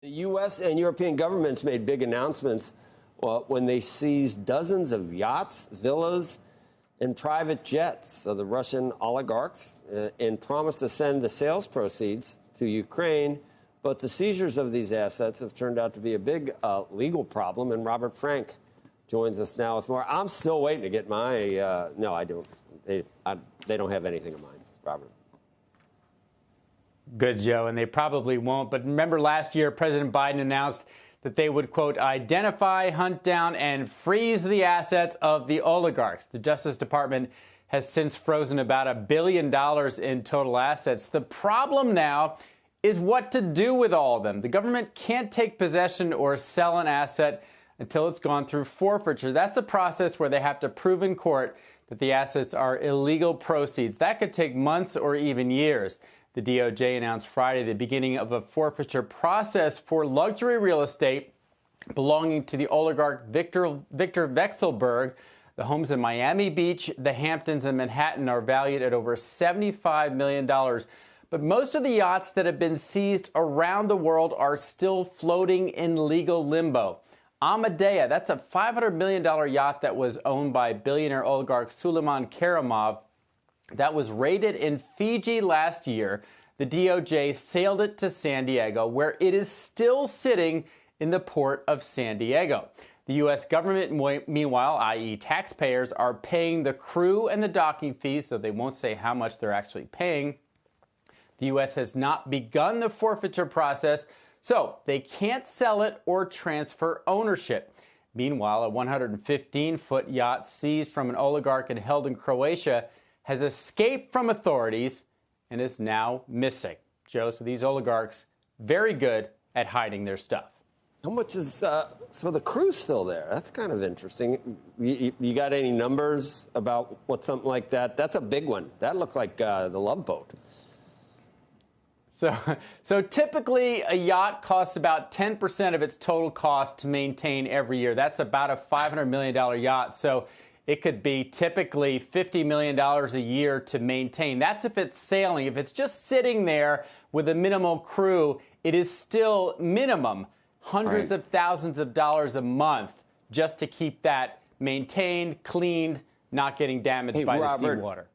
The U.S. and European governments made big announcements when they seized dozens of yachts, villas, and private jets of the Russian oligarchs and promised to send the sales proceeds to Ukraine. But the seizures of these assets have turned out to be a big legal problem. And Robert Frank joins us now with more. I'm still waiting to get my no, I don't. They don't have anything in mind, Robert. Good, Joe, and they probably won't. But remember last year, President Biden announced that they would, quote, identify, hunt down, and freeze the assets of the oligarchs. The Justice Department has since frozen about $1 billion in total assets. The problem now is what to do with all of them. The government can't take possession or sell an asset until it's gone through forfeiture. That's a process where they have to prove in court that the assets are illegal proceeds. That could take months or even years. The DOJ announced Friday the beginning of a forfeiture process for luxury real estate belonging to the oligarch Victor Vekselberg. The homes in Miami Beach, the Hamptons, and Manhattan are valued at over $75 million. But most of the yachts that have been seized around the world are still floating in legal limbo. Amadea, that's a $500 million yacht that was owned by billionaire oligarch Suleiman Karimov. That was raided in Fiji last year. The DOJ sailed it to San Diego, where it is still sitting in the port of San Diego. The U.S. government, meanwhile, i.e. taxpayers, are paying the crew and the docking fees, so they won't say how much they're actually paying. The U.S. has not begun the forfeiture process, so they can't sell it or transfer ownership. Meanwhile, a 115-foot yacht seized from an oligarch and held in Croatia has escaped from authorities and is now missing. Joe, so these oligarchs, very good at hiding their stuff. How much is, so the crew's still there? That's kind of interesting. You got any numbers about what something like that? That's a big one. That looked like the Love Boat. So typically a yacht costs about 10% of its total cost to maintain every year. That's about a $500 million yacht. So it could be typically $50 million a year to maintain. That's if it's sailing. If it's just sitting there with a minimal crew, it is still minimum hundreds of thousands of dollars a month just to keep that maintained, cleaned, not getting damaged by the seawater.